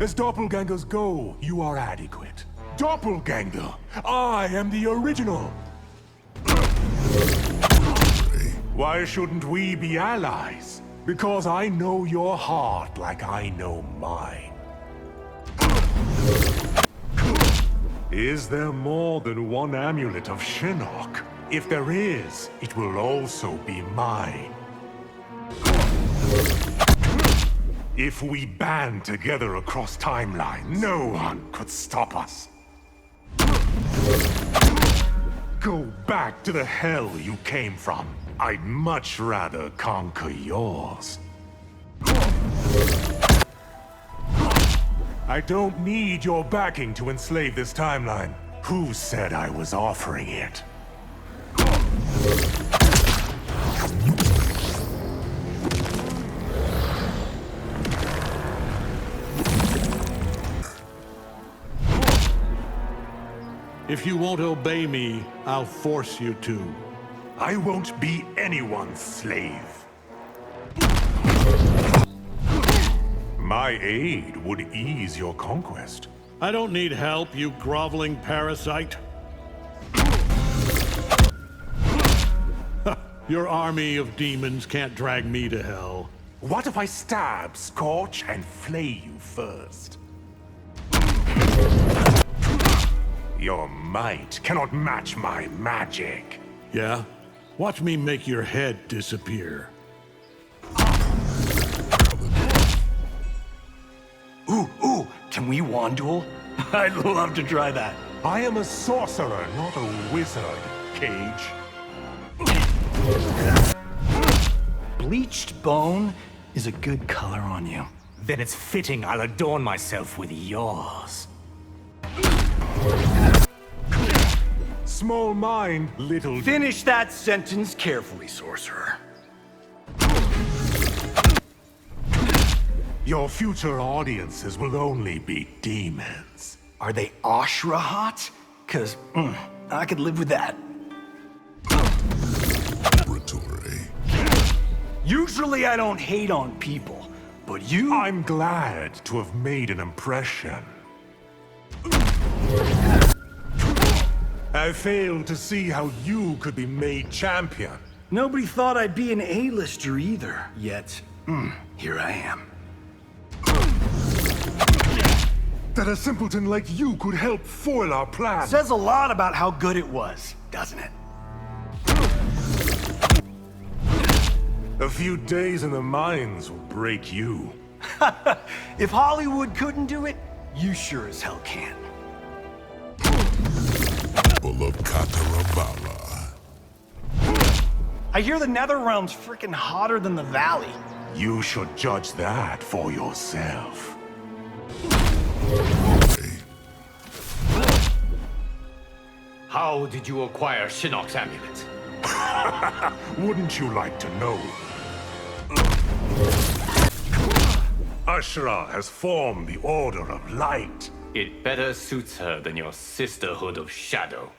As doppelgangers go, you are adequate. Doppelganger, I am the original. Why shouldn't we be allies? Because I know your heart like I know mine. Is there more than one amulet of Shinnok? If there is, it will also be mine. If we band together across timelines, no one could stop us. Go back to the hell you came from. I'd much rather conquer yours. I don't need your backing to enslave this timeline. Who said I was offering it? If you won't obey me, I'll force you to. I won't be anyone's slave. My aid would ease your conquest. I don't need help, you groveling parasite. Your army of demons can't drag me to hell. What if I stab, scorch, and flay you first? Your might cannot match my magic. Yeah? Watch me make your head disappear. Ooh, can we wand duel? I'd love to try that. I am a sorcerer, not a wizard, Cage. Bleached bone is a good color on you. Then it's fitting I'll adorn myself with yours. Small mind, little... Finish that sentence carefully, sorcerer. Your future audiences will only be demons. Are they Ashrah hot? 'Cause, I could live with that. Usually I don't hate on people, but you... I'm glad to have made an impression. I failed to see how you could be made champion. Nobody thought I'd be an A-lister either, yet, here I am. That a simpleton like you could help foil our plan. Says a lot about how good it was, doesn't it? A few days in the mines will break you. If Hollywood couldn't do it, you sure as hell can. I hear the Netherrealm's freaking hotter than the Valley. You should judge that for yourself. How did you acquire Shinnok's amulet? Wouldn't you like to know? Ashrah has formed the Order of Light. It better suits her than your Sisterhood of Shadow.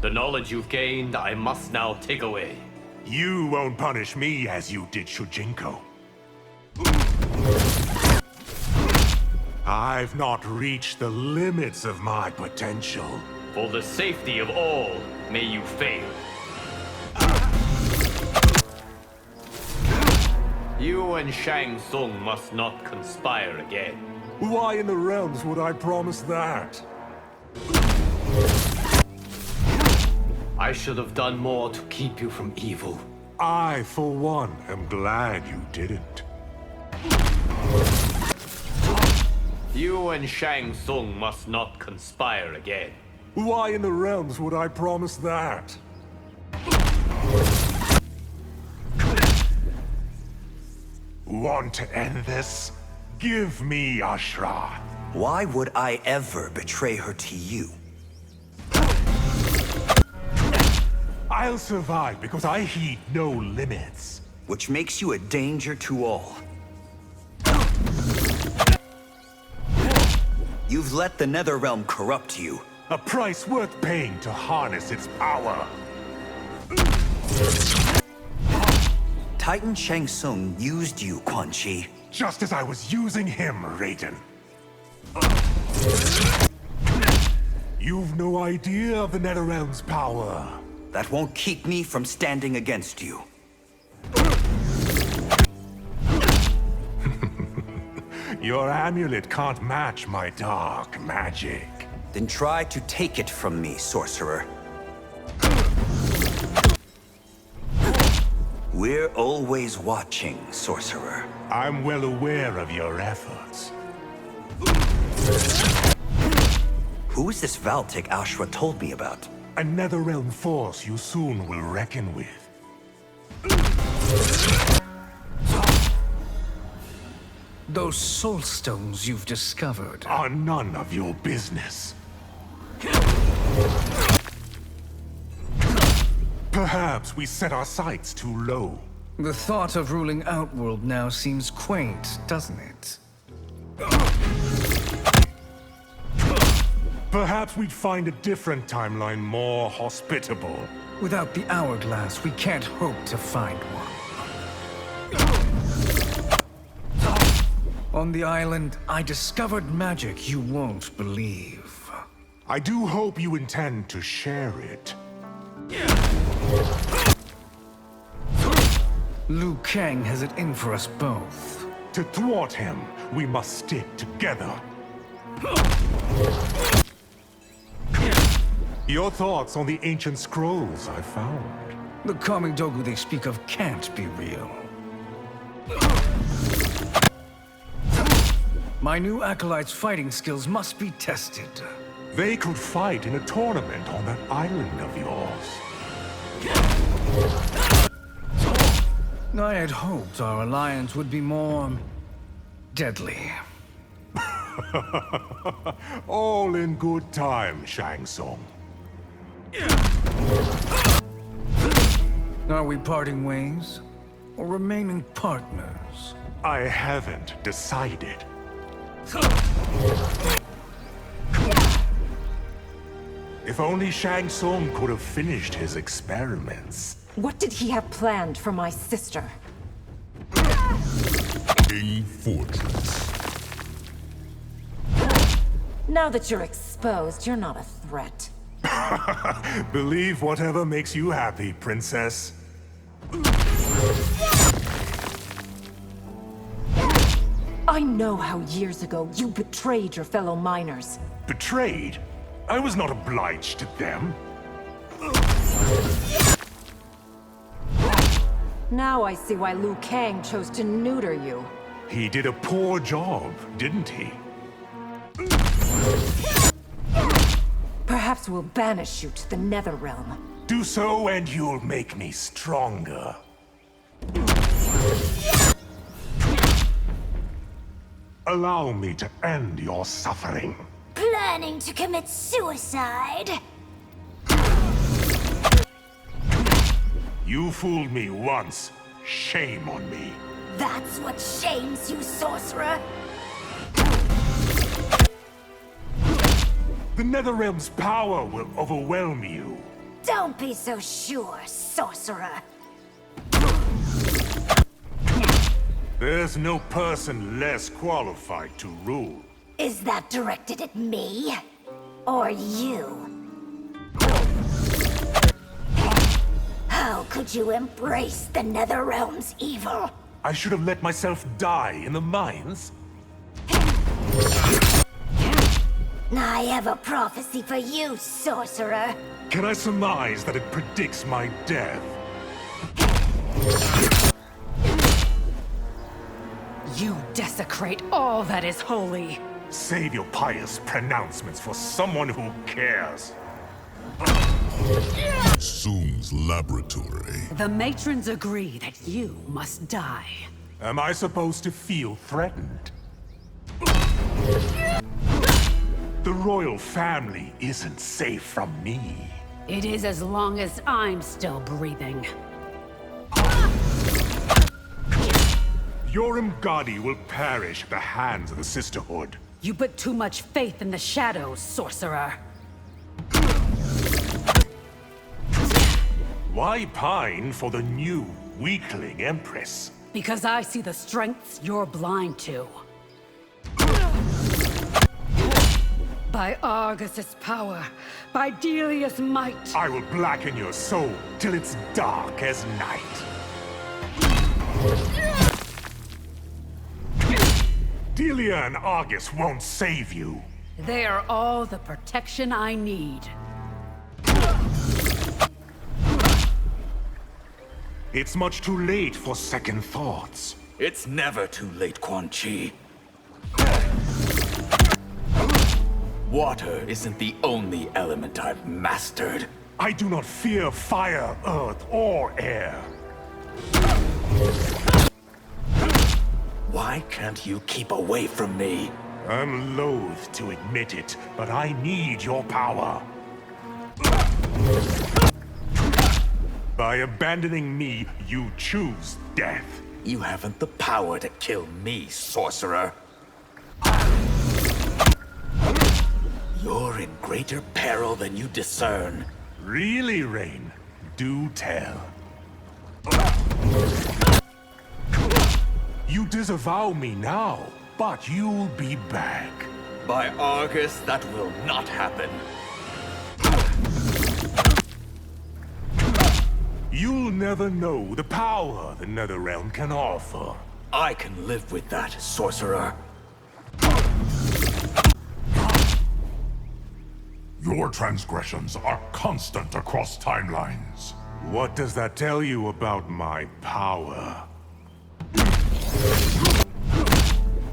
The knowledge you've gained, I must now take away. You won't punish me as you did Shujinko. I've not reached the limits of my potential. For the safety of all, may you fail. You and Shang Tsung must not conspire again. Why in the realms would I promise that? I should have done more to keep you from evil. I, for one, am glad you didn't. You and Shang Tsung must not conspire again. Why in the realms would I promise that? Want to end this? Give me Ashrah. Why would I ever betray her to you? I'll survive because I heed no limits. Which makes you a danger to all. You've let the Netherrealm corrupt you. A price worth paying to harness its power. Titan Shang Tsung used you, Quan Chi. Just as I was using him, Raiden. You've no idea of the Netherrealm's power. That won't keep me from standing against you. Your amulet can't match my dark magic. Then try to take it from me, sorcerer. We're always watching, sorcerer. I'm well aware of your efforts. Who is this Valtic Ashrah told me about? A Netherrealm force you soon will reckon with. Those soul stones you've discovered Are none of your business. Perhaps we set our sights too low. The thought of ruling Outworld now seems quaint, doesn't it? Perhaps we'd find a different timeline more hospitable. Without the hourglass, we can't hope to find one. On the island, I discovered magic you won't believe. I do hope you intend to share it. Liu Kang has it in for us both. To thwart him, we must stick together. Your thoughts on the ancient scrolls I found? The Kamidogu they speak of can't be real. My new acolyte's fighting skills must be tested. They could fight in a tournament on that island of yours. I had hoped our alliance would be more deadly. All in good time, Shang Tsung. Are we parting ways? Or remaining partners? I haven't decided. If only Shang Tsung could have finished his experiments. What did he have planned for my sister? A fortress. Now that you're exposed, you're not a threat. Believe whatever makes you happy, princess. I know how years ago you betrayed your fellow miners. Betrayed? I was not obliged to them. Now I see why Liu Kang chose to neuter you. He did a poor job, didn't he? Perhaps we'll banish you to the Netherrealm. Do so and you'll make me stronger. Allow me to end your suffering. Planning to commit suicide? You fooled me once. Shame on me. That's what shames you, sorcerer? The Netherrealm's power will overwhelm you. Don't be so sure, sorcerer. There's no person less qualified to rule. Is that directed at me? Or you? How could you embrace the Netherrealm's evil? I should have let myself die in the mines. I have a prophecy for you, sorcerer. Can I surmise that it predicts my death? You desecrate all that is holy. Save your pious pronouncements for someone who cares. Tsung's laboratory. The matrons agree that you must die. Am I supposed to feel threatened? The royal family isn't safe from me. It is as long as I'm still breathing. Your Umgadi will perish at the hands of the Sisterhood. You put too much faith in the shadows, sorcerer. Why pine for the new weakling Empress? Because I see the strengths you're blind to. By Argus's power, by Delia's might. I will blacken your soul till it's dark as night. Delia and Argus won't save you. They are all the protection I need. It's much too late for second thoughts. It's never too late, Quan Chi. Water isn't the only element I've mastered. I do not fear fire, earth, or air. Why can't you keep away from me? I'm loath to admit it, but I need your power. By abandoning me, you choose death. You haven't the power to kill me, sorcerer. You're in greater peril than you discern. Really, Rain? Do tell. You disavow me now, but you'll be back. By Argus, that will not happen. You'll never know the power the Netherrealm can offer. I can live with that, sorcerer. Your transgressions are constant across timelines. What does that tell you about my power?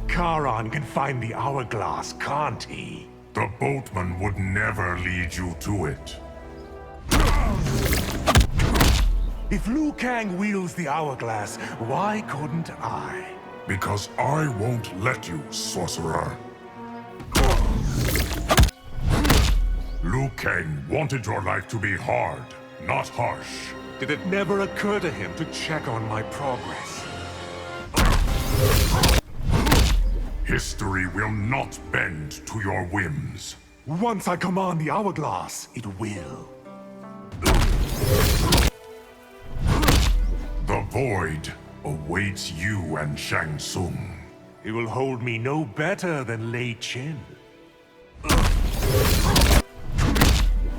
Charon can find the hourglass, can't he? The boatman would never lead you to it. If Liu Kang wields the hourglass, why couldn't I? Because I won't let you, sorcerer. Liu Kang wanted your life to be hard, not harsh. Did it never occur to him to check on my progress? History will not bend to your whims. Once I command the hourglass, it will. The void awaits you and Shang Tsung. He will hold me no better than Lei Chin.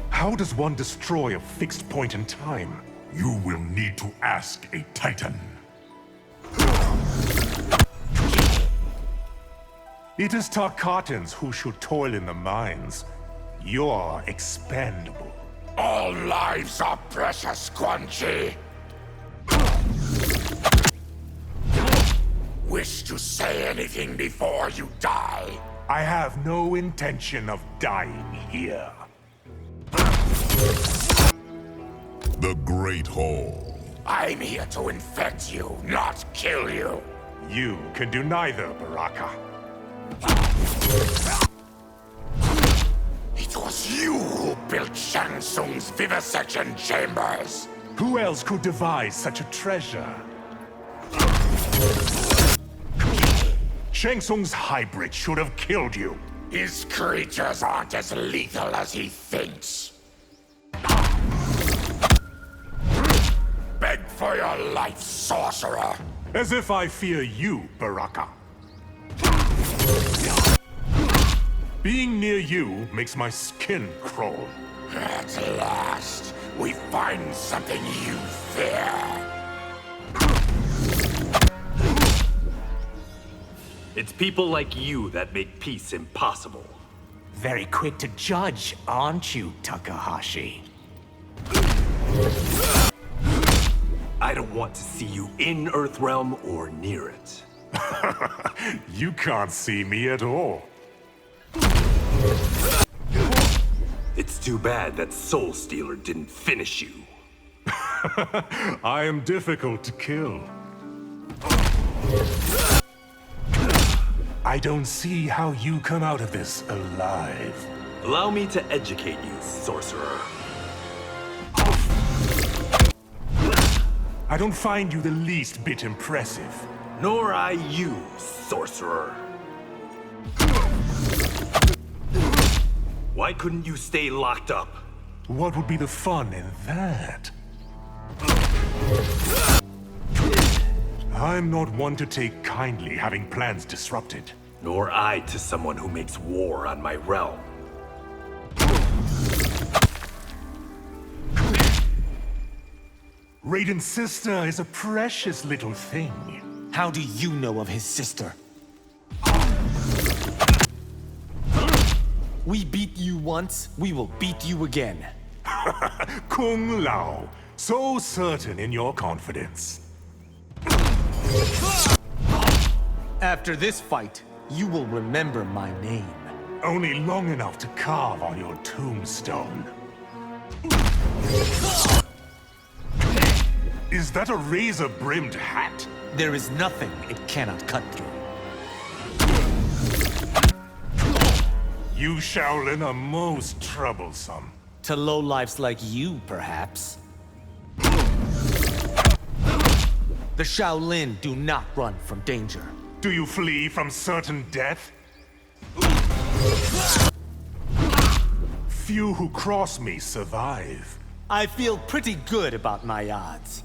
How does one destroy a fixed point in time? You will need to ask a Titan. It is Tarkatans who should toil in the mines. You're expendable. All lives are precious, Quan Chi. Wish to say anything before you die? I have no intention of dying here. The Great Hall. I'm here to infect you, not kill you. You can do neither, Baraka. It was you who built Shang Tsung's vivisection chambers. Who else could devise such a treasure? Shang Tsung's hybrid should have killed you. His creatures aren't as lethal as he thinks. Beg for your life, sorcerer. As if I fear you, Baraka. Being near you makes my skin crawl. At last, we find something you fear. It's people like you that make peace impossible. Very quick to judge, aren't you, Takahashi? I don't want to see you in Earthrealm or near it. You can't see me at all. It's too bad that Soul Stealer didn't finish you. I am difficult to kill. I don't see how you come out of this alive. Allow me to educate you, sorcerer. I don't find you the least bit impressive. Nor I you, sorcerer. Why couldn't you stay locked up? What would be the fun in that? I'm not one to take kindly having plans disrupted. Nor I to someone who makes war on my realm. Raiden's sister is a precious little thing. How do you know of his sister? We beat you once, we will beat you again. Kung Lao, so certain in your confidence. After this fight, you will remember my name. Only long enough to carve on your tombstone. Is that a razor-brimmed hat? There is nothing it cannot cut through. You Shaolin are most troublesome. To lowlifes like you, perhaps. The Shaolin do not run from danger. Do you flee from certain death? Few who cross me survive. I feel pretty good about my odds.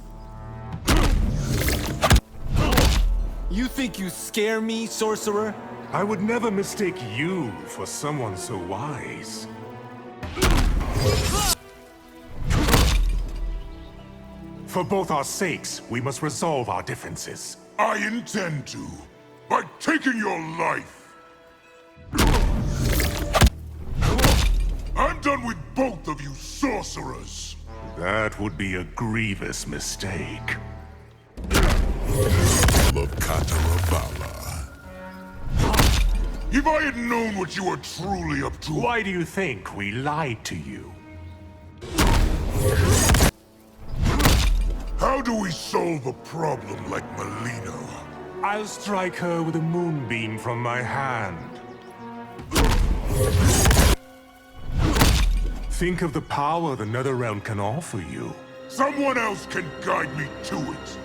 You think you scare me, sorcerer? I would never mistake you for someone so wise. For both our sakes, we must resolve our differences. I intend to, by taking your life. I'm done with both of you sorcerers. That would be a grievous mistake. If I had known what you were truly up to... Why do you think we lied to you? How do we solve a problem like Mileena? I'll strike her with a moonbeam from my hand. Think of the power the Netherrealm can offer you. Someone else can guide me to it.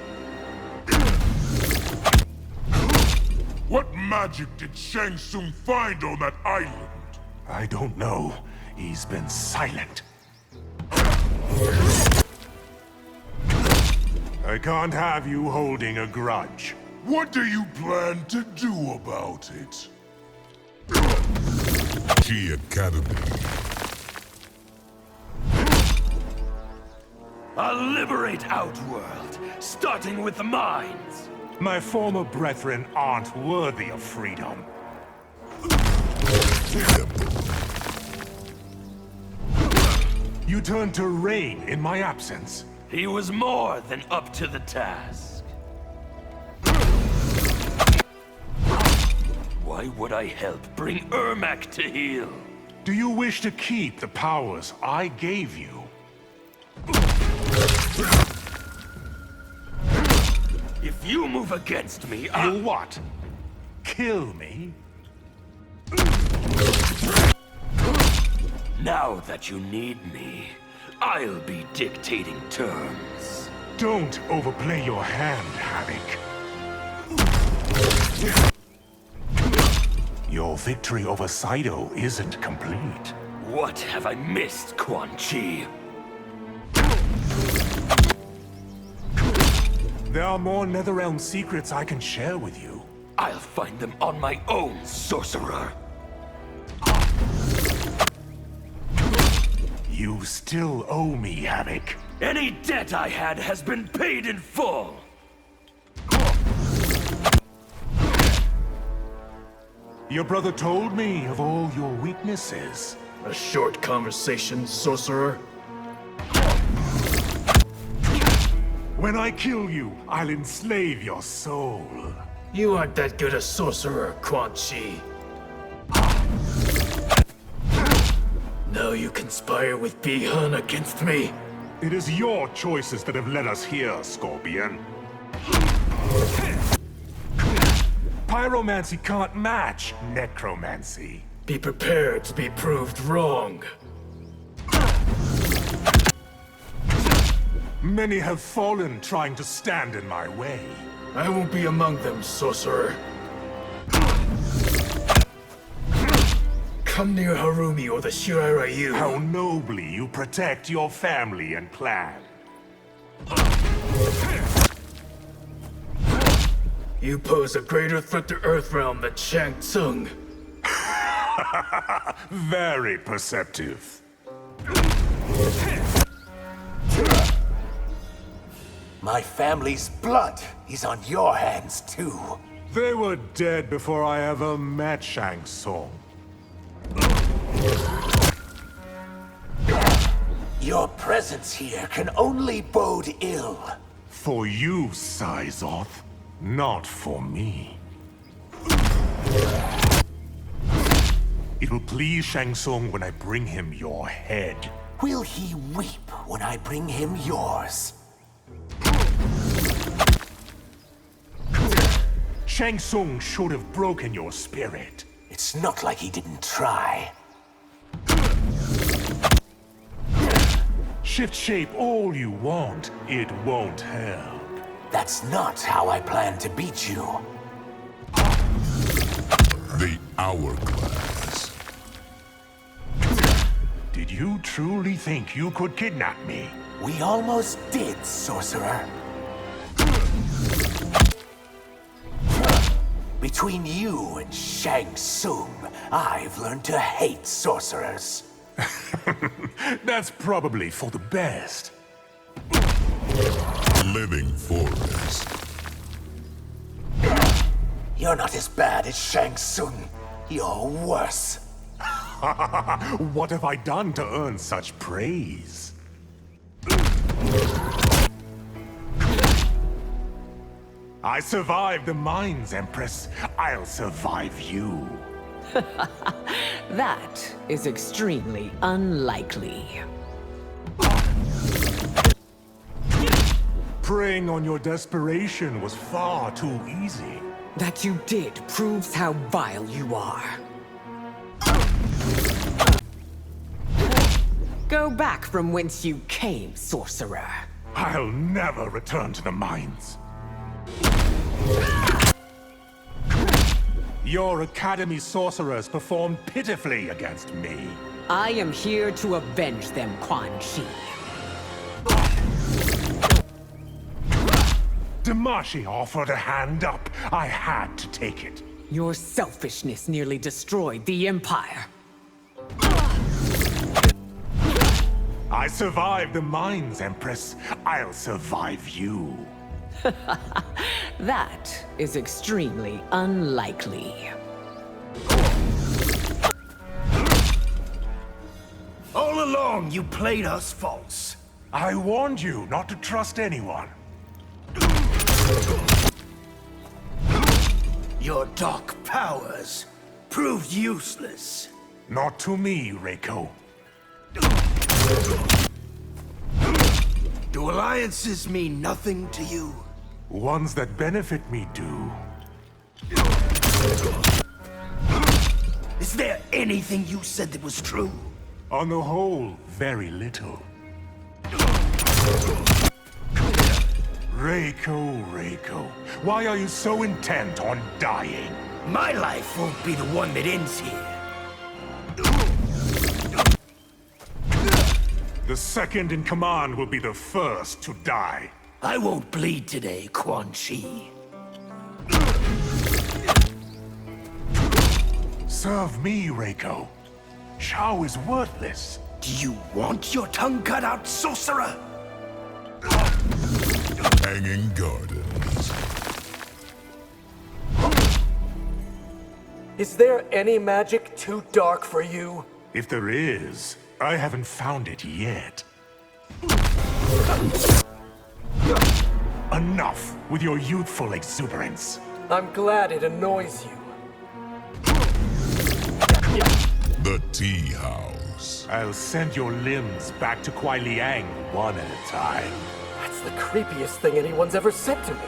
What magic did Shang Tsung find on that island? I don't know. He's been silent. I can't have you holding a grudge. What do you plan to do about it? Chi Academy. I'll liberate Outworld, starting with the mines. My former brethren aren't worthy of freedom. You turned to Rain in my absence. He was more than up to the task. Why would I help bring Ermac to heel? Do you wish to keep the powers I gave you? If you move against me, You'll what? Kill me? Now that you need me, I'll be dictating terms. Don't overplay your hand, Havok. Your victory over Saido isn't complete. What have I missed, Quan Chi? There are more Netherrealm secrets I can share with you. I'll find them on my own, sorcerer. You still owe me, Havok. Any debt I had has been paid in full. Your brother told me of all your weaknesses. A short conversation, sorcerer. When I kill you, I'll enslave your soul. You aren't that good a sorcerer, Quan Chi. Now you conspire with Bi-Han against me? It is your choices that have led us here, Scorpion. Pyromancy can't match necromancy. Be prepared to be proved wrong. Many have fallen trying to stand in my way. I won't be among them, sorcerer. Come near Harumi or the Shirai Ryu. How nobly you protect your family and clan. You pose a greater threat to Earthrealm than Tsung. Very perceptive. My family's blood is on your hands, too. They were dead before I ever met Shang Tsung. Your presence here can only bode ill. For you, Sizoth, not for me. It will please Shang Tsung when I bring him your head. Will he weep when I bring him yours? Shang Tsung should have broken your spirit. It's not like he didn't try. Shift shape all you want, it won't help. That's not how I plan to beat you. The Hourglass. Did you truly think you could kidnap me? We almost did, sorcerer. Between you and Shang Tsung, I've learned to hate sorcerers. That's probably for the best. Living Forest. You're not as bad as Shang Tsung. You're worse. What have I done to earn such praise? I survived the mines, Empress. I'll survive you. That is extremely unlikely. Preying on your desperation was far too easy. That you did proves how vile you are. Go back from whence you came, sorcerer. I'll never return to the mines. Your Academy sorcerers performed pitifully against me. I am here to avenge them, Quan Chi. Damashi offered a hand up. I had to take it. Your selfishness nearly destroyed the Empire. I survived the mines, Empress. I'll survive you. That is extremely unlikely. All along, you played us false. I warned you not to trust anyone. Your dark powers proved useless. Not to me, Reiko. Do alliances mean nothing to you? Ones that benefit me do. Is there anything you said that was true? On the whole, very little. Reiko, why are you so intent on dying? My life won't be the one that ends here. The second in command will be the first to die. I won't bleed today, Quan Chi. Serve me, Reiko. Shao is worthless. Do you want your tongue cut out, sorcerer? Hanging Gardens. Is there any magic too dark for you? If there is, I haven't found it yet. Enough with your youthful exuberance. I'm glad it annoys you. The Tea House. I'll send your limbs back to Kuai Liang one at a time. That's the creepiest thing anyone's ever said to me.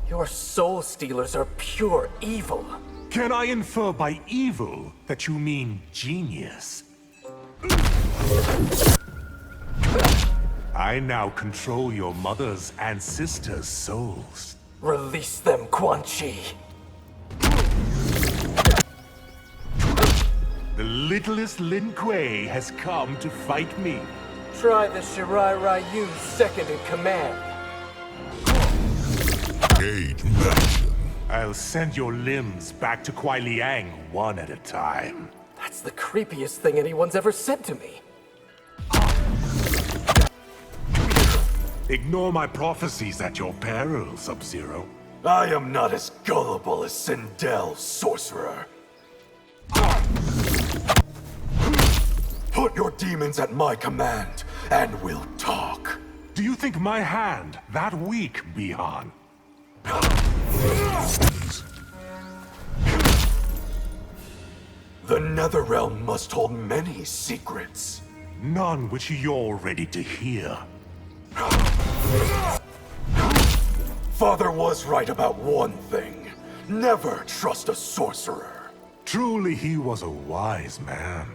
Your soul stealers are pure evil. Can I infer by evil that you mean genius? I now control your mother's and sister's souls. Release them, Quan Chi. The littlest Lin Kuei has come to fight me. Try the Shirai Ryu's second in command. Cage Mansion. I'll send your limbs back to Kuai Liang one at a time. That's the creepiest thing anyone's ever said to me. Ignore my prophecies at your peril, Sub-Zero. I am not as gullible as Sindel, sorcerer. Put your demons at my command, and we'll talk. Do you think my hand that weak, Bihan? The Netherrealm must hold many secrets. None which you're ready to hear. Father was right about one thing. Never trust a sorcerer. Truly, he was a wise man.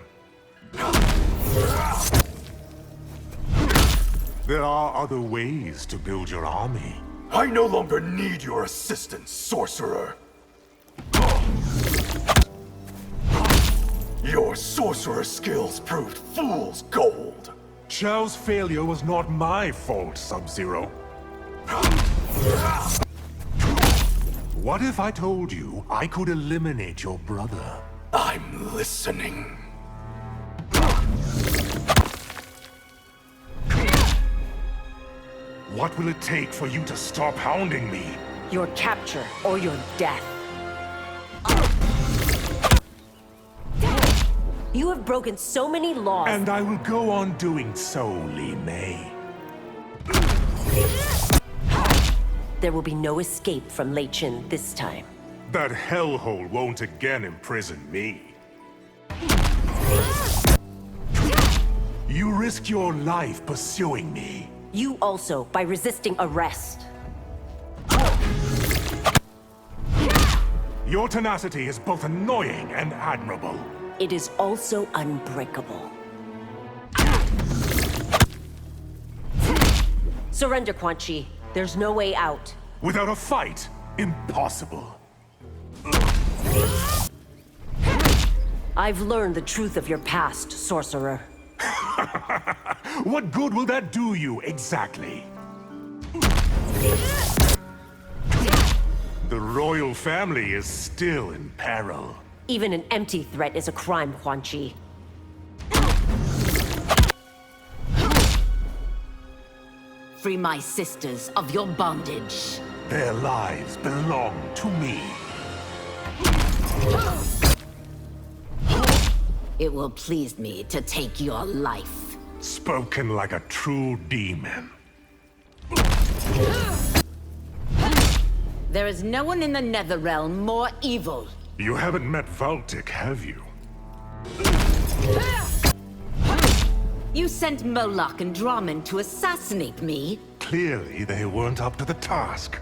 There are other ways to build your army. I no longer need your assistance, sorcerer. Your sorcerer skills proved fool's gold. Shao's failure was not my fault, Sub-Zero. What if I told you I could eliminate your brother? I'm listening. What will it take for you to stop hounding me? Your capture or your death. You have broken so many laws. And I will go on doing so, Li Mei. There will be no escape from Lei Chin this time. That hellhole won't again imprison me. You risk your life pursuing me. You also, by resisting arrest. Your tenacity is both annoying and admirable. It is also unbreakable. Surrender, Quan Chi. There's no way out. Without a fight, impossible. I've learned the truth of your past, sorcerer. What good will that do you, exactly? The royal family is still in peril. Even an empty threat is a crime, Quan Chi. Free my sisters of your bondage. Their lives belong to me. It will please me to take your life. Spoken like a true demon. There is no one in the Netherrealm more evil. You haven't met Valtic, have you? You sent Moloch and Draman to assassinate me. Clearly, they weren't up to the task.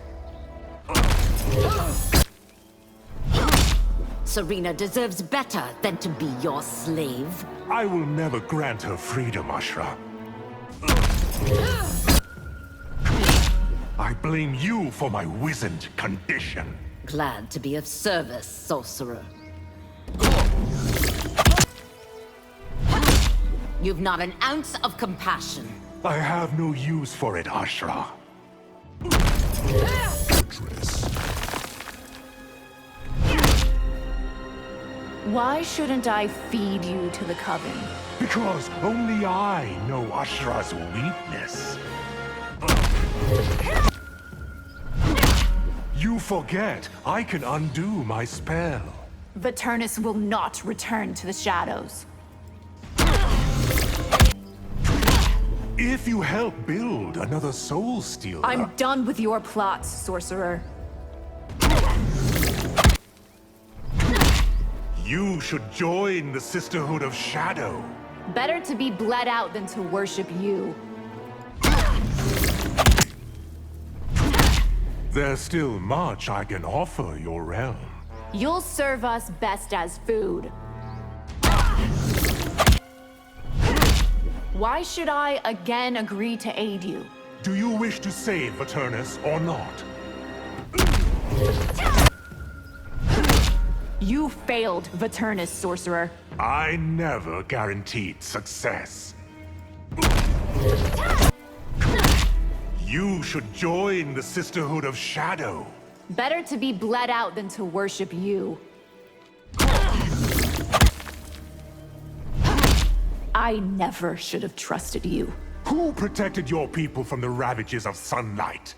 Serena deserves better than to be your slave. I will never grant her freedom, Ashrah. I blame you for my wizened condition. Glad to be of service, sorcerer. You've not an ounce of compassion. I have no use for it, Ashrah. Why shouldn't I feed you to the coven? Because only I know Ashrah's weakness. You forget, I can undo my spell. Viternus will not return to the shadows. If you help build another Soul Stealer... I'm done with your plots, sorcerer. You should join the Sisterhood of Shadow. Better to be bled out than to worship you. There's still much I can offer your realm. You'll serve us best as food. Why should I again agree to aid you? Do you wish to save Viternus or not? You failed, Viternus, sorcerer. I never guaranteed success. You should join the Sisterhood of Shadow. Better to be bled out than to worship you. I never should have trusted you. Who protected your people from the ravages of sunlight?